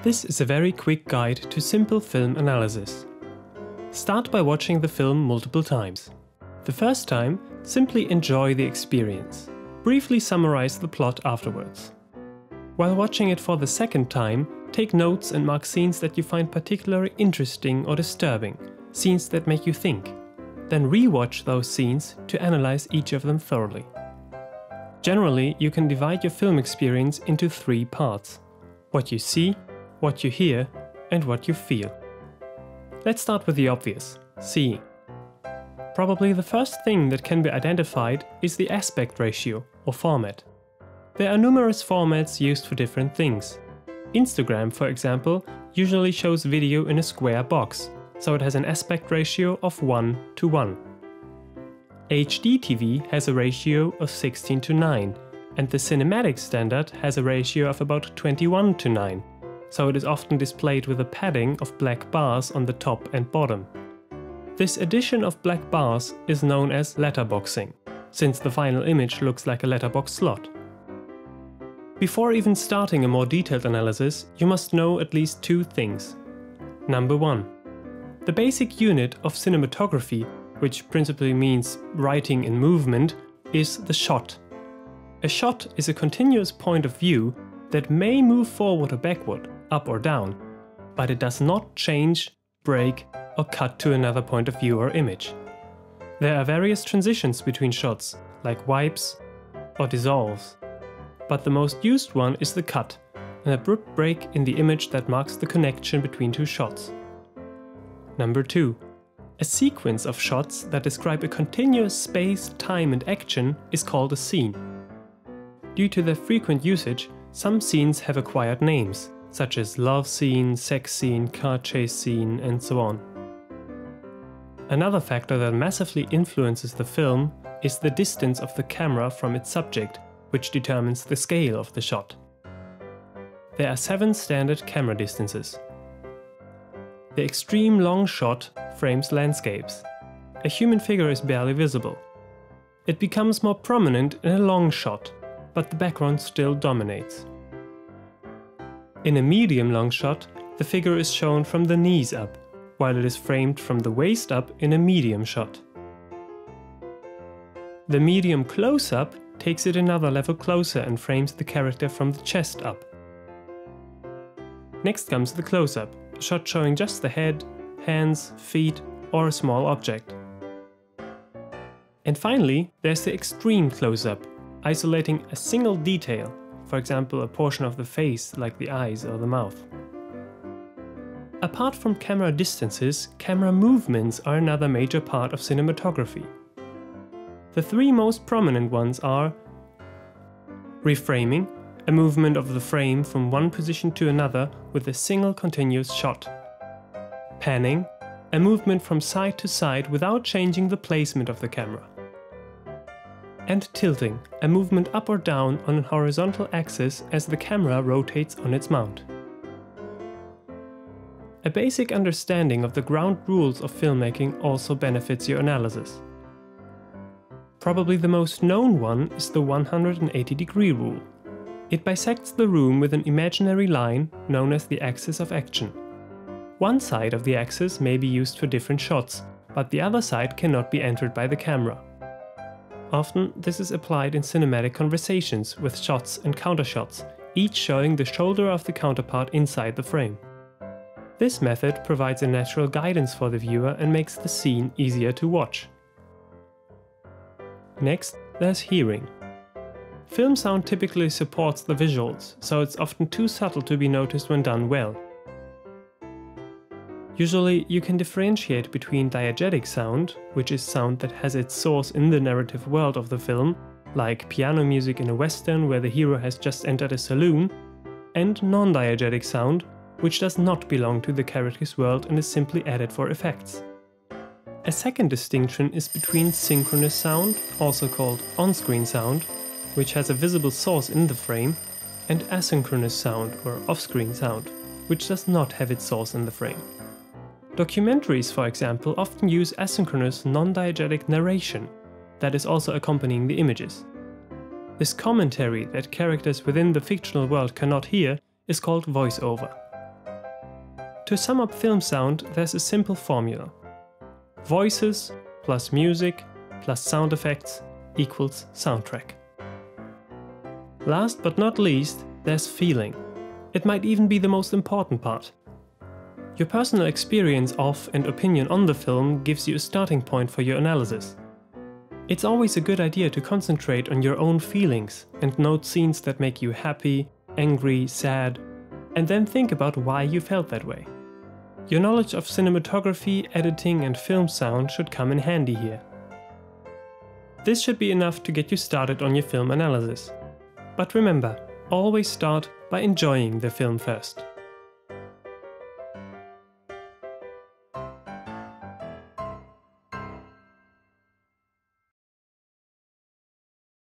This is a very quick guide to simple film analysis. Start by watching the film multiple times. The first time, simply enjoy the experience. Briefly summarize the plot afterwards. While watching it for the second time, take notes and mark scenes that you find particularly interesting or disturbing, scenes that make you think. Then re-watch those scenes to analyze each of them thoroughly. Generally, you can divide your film experience into 3 parts: what you see, what you hear, and what you feel. Let's start with the obvious, seeing. Probably the first thing that can be identified is the aspect ratio, or format. There are numerous formats used for different things. Instagram, for example, usually shows video in a square box, so it has an aspect ratio of 1:1. HD TV has a ratio of 16:9, and the cinematic standard has a ratio of about 21:9, so it is often displayed with a padding of black bars on the top and bottom. This addition of black bars is known as letterboxing, since the final image looks like a letterbox slot. Before even starting a more detailed analysis, you must know at least 2 things. Number 1. The basic unit of cinematography, which principally means writing in movement, is the shot. A shot is a continuous point of view that may move forward or backward, up or down, but it does not change, break, or cut to another point of view or image. There are various transitions between shots, like wipes or dissolves. But the most used one is the cut, an abrupt break in the image that marks the connection between 2 shots. Number 2. A sequence of shots that describe a continuous space, time and action is called a scene. Due to their frequent usage, some scenes have acquired names, such as love scene, sex scene, car chase scene, and so on. Another factor that massively influences the film is the distance of the camera from its subject, which determines the scale of the shot. There are 7 standard camera distances. The extreme long shot frames landscapes. A human figure is barely visible. It becomes more prominent in a long shot, but the background still dominates. In a medium long shot, the figure is shown from the knees up, while it is framed from the waist up in a medium shot. The medium close-up takes it another level closer and frames the character from the chest up. Next comes the close-up, a shot showing just the head, hands, feet, or a small object. And finally, there's the extreme close-up, isolating a single detail, for example a portion of the face like the eyes or the mouth. Apart from camera distances, camera movements are another major part of cinematography. The 3 most prominent ones are reframing, a movement of the frame from one position to another with a single continuous shot. Panning, a movement from side to side without changing the placement of the camera. And tilting, a movement up or down on a horizontal axis as the camera rotates on its mount. A basic understanding of the ground rules of filmmaking also benefits your analysis. Probably the most known one is the 180-degree rule. It bisects the room with an imaginary line known as the axis of action. One side of the axis may be used for different shots, but the other side cannot be entered by the camera. Often this is applied in cinematic conversations with shots and countershots, each showing the shoulder of the counterpart inside the frame. This method provides a natural guidance for the viewer and makes the scene easier to watch. Next, there's hearing. Film sound typically supports the visuals, so it's often too subtle to be noticed when done well. Usually, you can differentiate between diegetic sound, which is sound that has its source in the narrative world of the film, like piano music in a western where the hero has just entered a saloon, and non-diegetic sound, which does not belong to the character's world and is simply added for effects. A second distinction is between synchronous sound, also called on-screen sound, which has a visible source in the frame, and asynchronous sound or off-screen sound, which does not have its source in the frame. Documentaries, for example, often use asynchronous non-diegetic narration that is also accompanying the images. This commentary that characters within the fictional world cannot hear is called voiceover. To sum up film sound, there's a simple formula. Voices plus music plus sound effects equals soundtrack. Last but not least, there's feeling. It might even be the most important part. Your personal experience of and opinion on the film gives you a starting point for your analysis. It's always a good idea to concentrate on your own feelings and note scenes that make you happy, angry, sad, and then think about why you felt that way. Your knowledge of cinematography, editing, and film sound should come in handy here. This should be enough to get you started on your film analysis. But remember, always start by enjoying the film first.